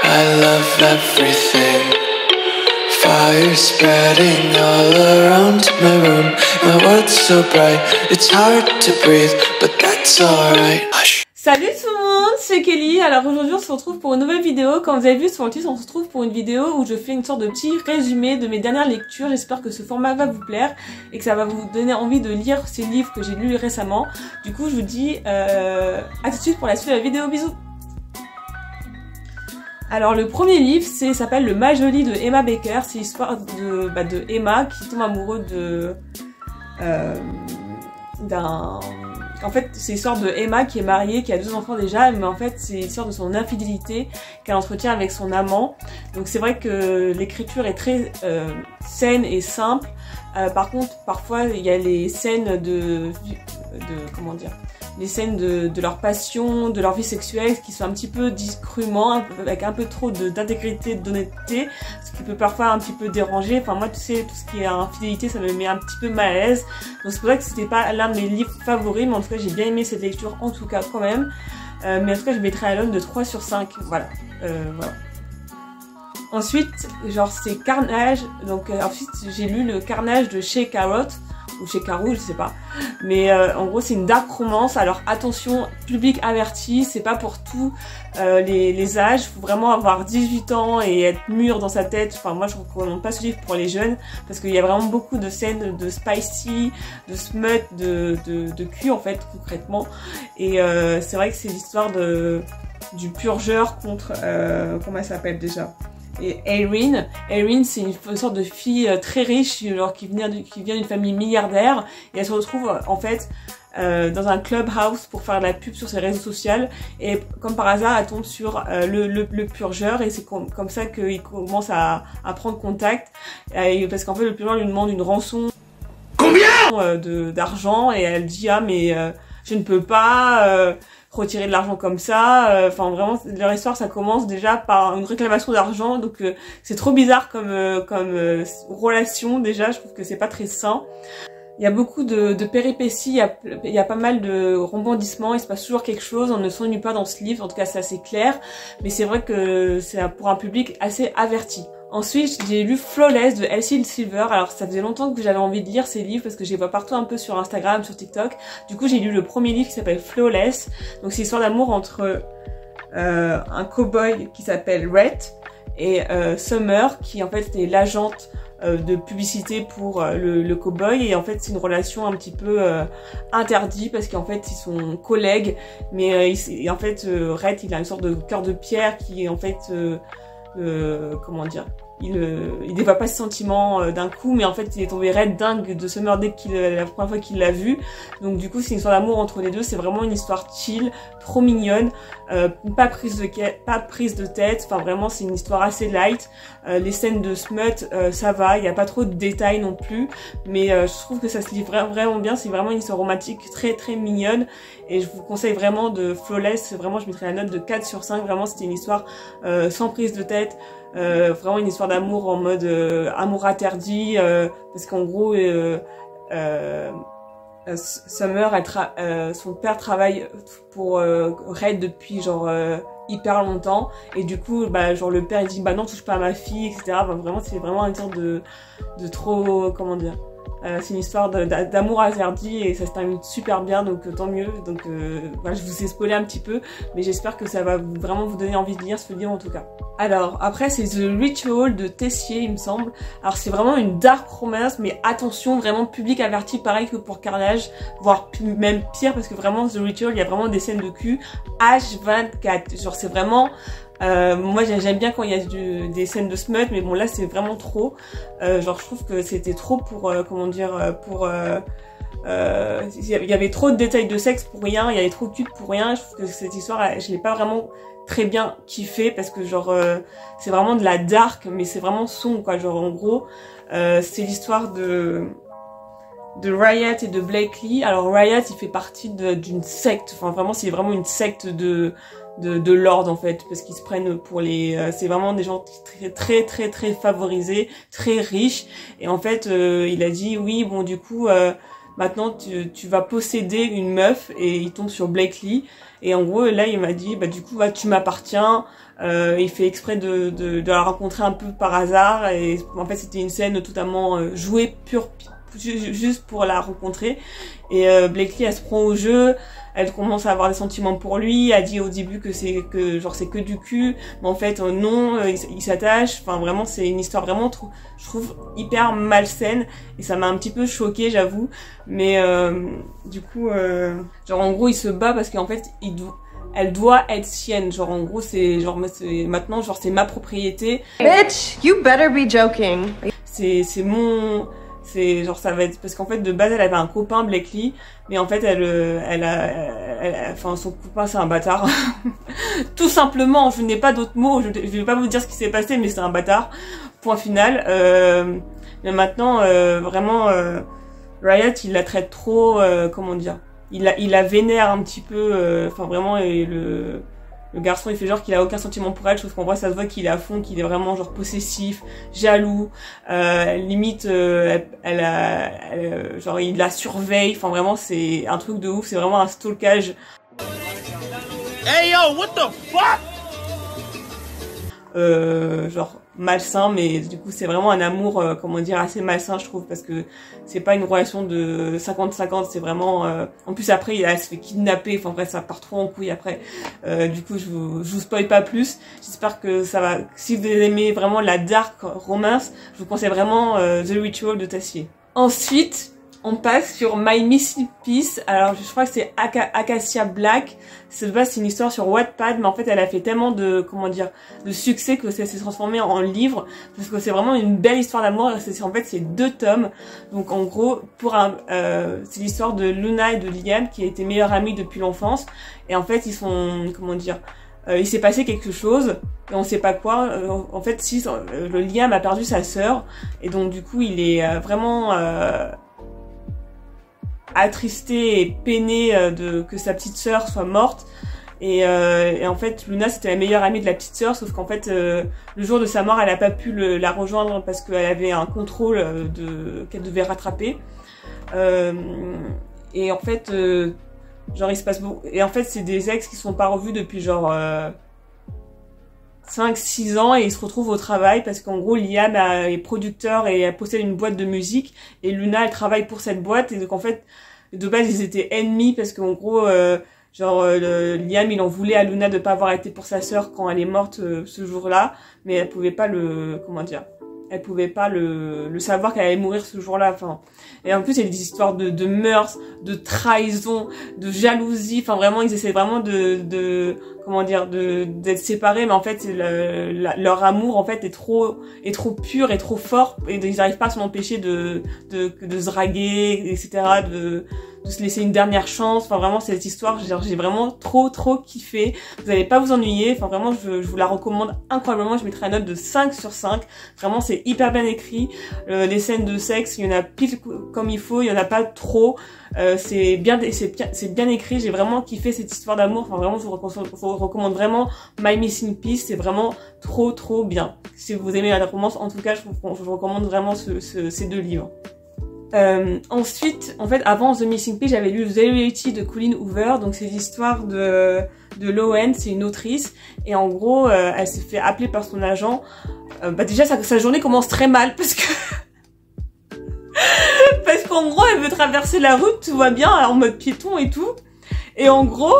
I love everything. Fire spreading all around my room. My world's so bright, it's hard to breathe, but that's alright. Hush. Salut tout le monde, c'est Kelly. Alors aujourd'hui on se retrouve pour une nouvelle vidéo. Comme vous avez vu sur le titre, on se retrouve pour une vidéo où je fais une sorte de petit résumé de mes dernières lectures. J'espère que ce format va vous plaire et que ça va vous donner envie de lire ces livres que j'ai lus récemment. Du coup je vous dis à tout de suite pour la suite de la vidéo. Bisous. Alors le premier livre s'appelle Le Majoli de Emma Baker. C'est l'histoire de Emma qui tombe amoureux En fait, c'est l'histoire de Emma qui est mariée, qui a 2 enfants déjà, mais en fait, c'est l'histoire de son infidélité qu'elle entretient avec son amant. Donc c'est vrai que l'écriture est très saine et simple. Par contre, parfois, il y a les scènes les scènes de leur passion, de leur vie sexuelle qui sont un petit peu discrètement, avec un peu trop d'intégrité, d'honnêteté, ce qui peut parfois un petit peu déranger. Enfin moi tu sais, tout ce qui est infidélité ça me met un petit peu mal à l'aise, donc c'est pour ça que c'était pas l'un de mes livres favoris, mais en tout cas j'ai bien aimé cette lecture en tout cas quand même, mais en tout cas je mettrai la note de 3 sur 5, voilà. Ensuite, genre c'est Carnage, donc ensuite j'ai lu le Carnage de Chez Carrot, ou chez Carou, je sais pas, mais en gros c'est une dark romance. Alors attention, public averti, c'est pas pour tous les âges, faut vraiment avoir 18 ans et être mûr dans sa tête. Enfin moi je recommande pas ce livre pour les jeunes parce qu'il y a vraiment beaucoup de scènes de spicy, de smut, de cul en fait concrètement, et c'est vrai que c'est l'histoire du purgeur contre comment elle s'appelle déjà, et Erin. Erin, c'est une sorte de fille très riche, genre qui vient d'une famille milliardaire, et elle se retrouve en fait dans un clubhouse pour faire de la pub sur ses réseaux sociaux, et comme par hasard elle tombe sur le purgeur, et c'est comme ça qu'il commence à prendre contact, parce qu'en fait le purgeur lui demande une rançon d'argent, et elle dit ah mais je ne peux pas retirer de l'argent comme ça. Enfin vraiment leur histoire ça commence déjà par une réclamation d'argent, donc c'est trop bizarre comme relation. Déjà je trouve que c'est pas très sain. Il y a beaucoup de péripéties, il y a pas mal de rebondissements, il se passe toujours quelque chose, on ne s'ennuie pas dans ce livre, en tout cas c'est assez clair, mais c'est vrai que c'est pour un public assez averti. Ensuite, j'ai lu Flawless de Elsie Silver. Alors ça faisait longtemps que j'avais envie de lire ces livres parce que je les vois partout un peu sur Instagram, sur TikTok. Du coup j'ai lu le premier livre qui s'appelle Flawless. Donc c'est l'histoire d'amour entre un cowboy qui s'appelle Rhett et Summer, qui en fait est l'agente de publicité pour le cowboy, et en fait c'est une relation un petit peu interdite parce qu'en fait ils sont collègues, mais en fait Rhett il a une sorte de cœur de pierre qui en fait comment dire, il dévoile pas ses sentiments d'un coup, mais en fait il est tombé raide dingue de Summer dès la première fois qu'il l'a vu. Donc du coup c'est une histoire d'amour entre les deux, c'est vraiment une histoire chill, trop mignonne, pas prise de tête, enfin vraiment c'est une histoire assez light. Les scènes de smut ça va, il n'y a pas trop de détails non plus, mais je trouve que ça se lit vraiment bien. C'est vraiment une histoire romantique très très mignonne, et je vous conseille vraiment de Flawless. Vraiment je mettrai la note de 4 sur 5, vraiment c'était une histoire sans prise de tête. Vraiment une histoire d'amour en mode amour interdit, parce qu'en gros Summer, son père travaille pour Red depuis genre hyper longtemps, et du coup bah genre le père il dit bah non touche pas à ma fille, etc. Bah, vraiment c'est vraiment une sorte de trop, comment dire, c'est une histoire d'amour interdit, et ça se termine super bien, donc tant mieux. Donc voilà, je vous ai spoilé un petit peu, mais j'espère que ça va vraiment vous donner envie de lire ce livre en tout cas. Alors après c'est The Ritual de Tessier il me semble. Alors c'est vraiment une dark romance, mais attention, vraiment public averti, pareil que pour Carnage, voire même pire, parce que vraiment The Ritual il y a vraiment des scènes de cul H24, genre c'est vraiment moi j'aime bien quand il y a des scènes de smut, mais bon là c'est vraiment trop, genre je trouve que c'était trop pour comment dire, il y avait trop de détails de sexe pour rien, il y avait trop de cul pour rien. Je trouve que cette histoire je l'ai pas vraiment très bien kiffé, parce que genre c'est vraiment de la dark, mais c'est vraiment sombre quoi. Genre en gros c'est l'histoire de Riot et de Blakely. Alors Riot il fait partie d'une secte, enfin vraiment c'est vraiment une secte de l'ordre en fait, parce qu'ils se prennent pour c'est vraiment des gens très favorisés, très riches, et en fait il a dit oui bon du coup maintenant tu vas posséder une meuf, et il tombe sur Blakely, et en gros là il m'a dit bah du coup tu m'appartiens. Il fait exprès de la rencontrer un peu par hasard, et en fait c'était une scène totalement jouée juste pour la rencontrer, et Blakely elle se prend au jeu, elle commence à avoir des sentiments pour lui, elle dit au début que c'est que du cul, mais en fait non, il s'attache, enfin vraiment c'est une histoire vraiment je trouve hyper malsaine, et ça m'a un petit peu choquée j'avoue, mais du coup genre en gros il se bat parce qu'en fait elle doit être sienne, genre en gros maintenant genre c'est ma propriété. Bitch, you better be joking. C'est genre ça va être parce qu'en fait de base elle avait un copain Blakely, mais en fait enfin son copain c'est un bâtard. Tout simplement, je n'ai pas d'autres mots, je vais pas vous dire ce qui s'est passé, mais c'est un bâtard. Point final. Mais maintenant vraiment Riot il la traite trop comment dire, il la vénère un petit peu, enfin vraiment, et le garçon il fait genre qu'il a aucun sentiment pour elle, sauf qu'en vrai ça se voit qu'il est à fond, qu'il est vraiment genre possessif, jaloux, limite genre il la surveille, enfin vraiment c'est un truc de ouf, c'est vraiment un stalkage. Hey yo, what the fuck? Genre malsain, mais du coup c'est vraiment un amour comment dire assez malsain je trouve, parce que c'est pas une relation de 50-50, c'est vraiment en plus après elle se fait kidnapper, enfin bref ça part trop en couille après, du coup je vous spoil pas plus, j'espère que ça va, si vous aimez vraiment la dark romance, je vous conseille vraiment The Ritual de Tassier. Ensuite on passe sur My Missing Piece. Alors je crois que c'est Acacia Black. C'est une histoire sur Wattpad, mais en fait elle a fait tellement de de succès que ça s'est transformé en livre, parce que c'est vraiment une belle histoire d'amour. En fait c'est 2 tomes. Donc en gros c'est l'histoire de Luna et de Liam qui étaient meilleurs amis depuis l'enfance, et en fait ils sont il s'est passé quelque chose et on sait pas quoi. En fait le Liam a perdu sa sœur, et donc du coup il est vraiment attristé et peiné que sa petite sœur soit morte, et en fait Luna c'était la meilleure amie de la petite sœur, sauf qu'en fait le jour de sa mort elle a pas pu la rejoindre parce qu'elle avait un contrôle qu'elle devait rattraper, et en fait genre il se passe beaucoup, et en fait c'est des ex qui sont pas revus depuis genre 5-6 ans, et ils se retrouvent au travail parce qu'en gros Liam est producteur et elle possède une boîte de musique, et Luna elle travaille pour cette boîte, et donc en fait de base ils étaient ennemis parce qu'en gros Liam il en voulait à Luna de pas avoir été pour sa sœur quand elle est morte ce jour-là, mais elle pouvait pas elle pouvait pas le savoir qu'elle allait mourir ce jour-là, enfin. Et en plus il y a des histoires de mœurs, de trahison, de jalousie, enfin vraiment ils essaient vraiment d'être séparés, mais en fait leur amour en fait est trop pur et trop fort, et ils n'arrivent pas à s'en empêcher de se draguer, etc., de se laisser une dernière chance. Enfin vraiment cette histoire, j'ai vraiment trop kiffé. Vous allez pas vous ennuyer, enfin vraiment je vous la recommande incroyablement. Je mettrai une note de 5 sur 5. Vraiment c'est hyper bien écrit. Les scènes de sexe, il y en a pile comme il faut, il y en a pas trop. C'est bien écrit, j'ai vraiment kiffé cette histoire d'amour. Enfin vraiment je vous recommande vraiment My Missing Piece, c'est vraiment trop bien. Si vous aimez la romance, en tout cas je vous recommande vraiment ces 2 livres. Ensuite, en fait, avant The Missing Piece, j'avais lu The Reality de Colleen Hoover. Donc c'est l'histoire de Lowen, c'est une autrice, et en gros elle s'est fait appeler par son agent. Déjà sa journée commence très mal parce que parce qu'en gros elle veut traverser la rue, tout va bien en mode piéton et tout, et en gros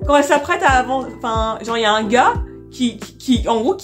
quand elle s'apprête à avancer, enfin genre il y a un gars qui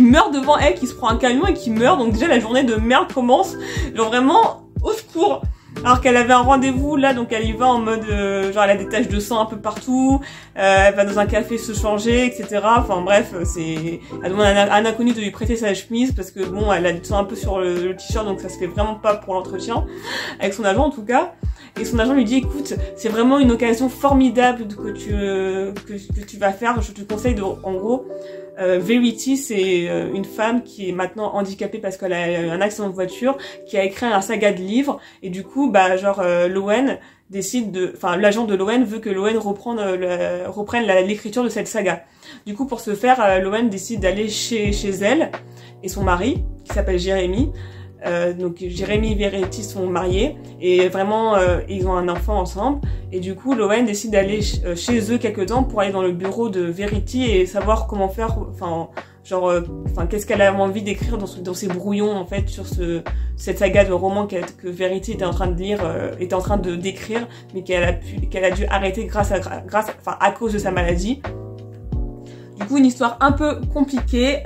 meurt devant elle, qui se prend un camion et qui meurt. Donc déjà la journée de merde commence, genre vraiment au secours. Alors qu'elle avait un rendez-vous là, donc elle y va en mode genre elle a des taches de sang un peu partout, elle va dans un café se changer, etc. Enfin bref, elle demande à un inconnu de lui prêter sa chemise parce que bon, elle a du sang un peu sur le t-shirt, donc ça se fait vraiment pas pour l'entretien avec son agent en tout cas. Et son agent lui dit écoute, c'est vraiment une occasion formidable que tu vas faire, je te conseille en gros. Verity, c'est une femme qui est maintenant handicapée parce qu'elle a eu un accident de voiture, qui a écrit un saga de livres, et du coup Lowen l'agent de Lowen veut que Lowen reprenne l'écriture de cette saga. Du coup pour ce faire, Lowen décide d'aller chez elle et son mari qui s'appelle Jérémy, Donc Jérémy et Verity sont mariés et vraiment ils ont un enfant ensemble et du coup Lowen décide d'aller chez eux quelque temps pour aller dans le bureau de Verity et savoir comment faire, qu'est-ce qu'elle a envie d'écrire dans ses brouillons en fait sur cette saga de romans que Verity était en train de lire, était en train de d'écrire, mais qu'elle a dû arrêter à cause de sa maladie. Du coup, une histoire un peu compliquée,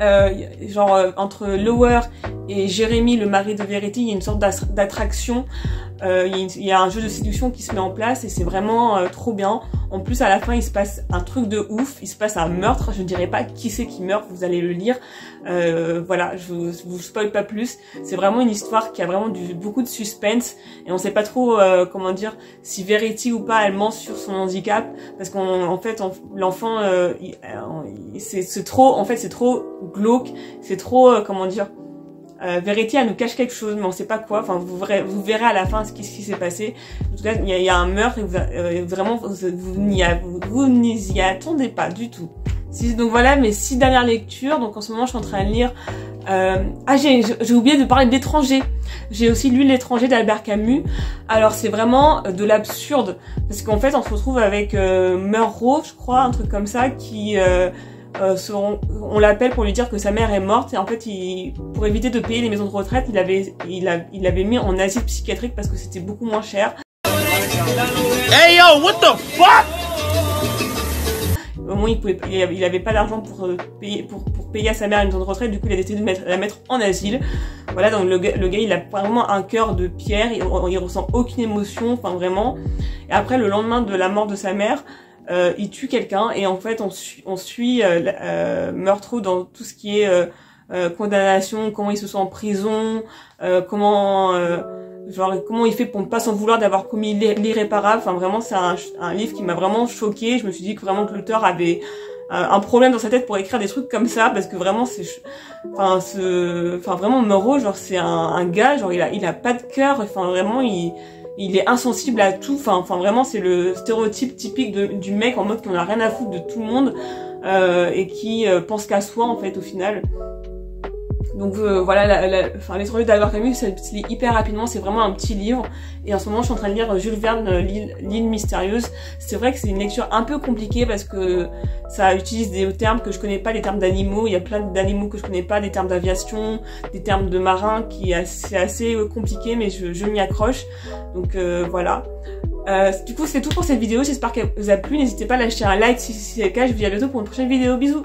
entre Lower et Jérémy, le mari de Verity, il y a une sorte d'attraction, il y a un jeu de séduction qui se met en place et c'est vraiment trop bien. En plus, à la fin, il se passe un truc de ouf, il se passe un meurtre, je ne dirais pas qui c'est qui meurt, vous allez le lire. Voilà, je vous spoil pas plus. C'est vraiment une histoire qui a vraiment beaucoup de suspense et on sait pas trop comment dire si Verity ou pas elle ment sur son handicap parce qu'en fait l'enfant c'est trop glauque, c'est trop comment dire. Verity elle nous cache quelque chose mais on sait pas quoi, enfin vous verrez à la fin ce qui s'est passé. En tout cas il y a un meurtre et vraiment vous n'y y attendez pas du tout. Donc voilà mes 6 dernières lectures. Donc en ce moment je suis en train de lire j'ai oublié de parler de L'étranger. J'ai aussi lu L'étranger d'Albert Camus. Alors c'est vraiment de l'absurde parce qu'en fait on se retrouve avec Meursault, je crois, un truc comme ça, qui on l'appelle pour lui dire que sa mère est morte et en fait pour éviter de payer les maisons de retraite il avait mis en asile psychiatrique parce que c'était beaucoup moins cher. Hey yo, what the fuck? Au moins il avait pas d'argent pour payer à sa mère une maison de retraite, du coup il a décidé de la mettre en asile. Voilà, donc le gars il a vraiment un cœur de pierre, il ressent aucune émotion, enfin vraiment. Et après le lendemain de la mort de sa mère, il tue quelqu'un et en fait on suit Meursault dans tout ce qui est condamnation, comment il se sent en prison, comment il fait pour ne pas s'en vouloir d'avoir commis l'irréparable. Enfin vraiment c'est un livre qui m'a vraiment choquée. Je me suis dit que vraiment que l'auteur avait un problème dans sa tête pour écrire des trucs comme ça parce que vraiment vraiment Meursault c'est un gars il a pas de cœur, enfin vraiment il est insensible à tout, enfin vraiment c'est le stéréotype typique du mec en mode qu'on a rien à foutre de tout le monde et qui pense qu'à soi en fait au final. Donc voilà, L'étranger d'Albert Camus, c'est hyper rapidement, c'est vraiment un petit livre. Et en ce moment, je suis en train de lire Jules Verne, l'île mystérieuse. C'est vrai que c'est une lecture un peu compliquée parce que ça utilise des termes que je connais pas, des termes d'animaux. Il y a plein d'animaux que je connais pas, des termes d'aviation, des termes de marins, c'est assez compliqué, mais je m'y accroche. Donc voilà. Du coup, c'est tout pour cette vidéo. J'espère qu'elle vous a plu. N'hésitez pas à lâcher un like si c'est le cas. Je vous dis à bientôt pour une prochaine vidéo. Bisous!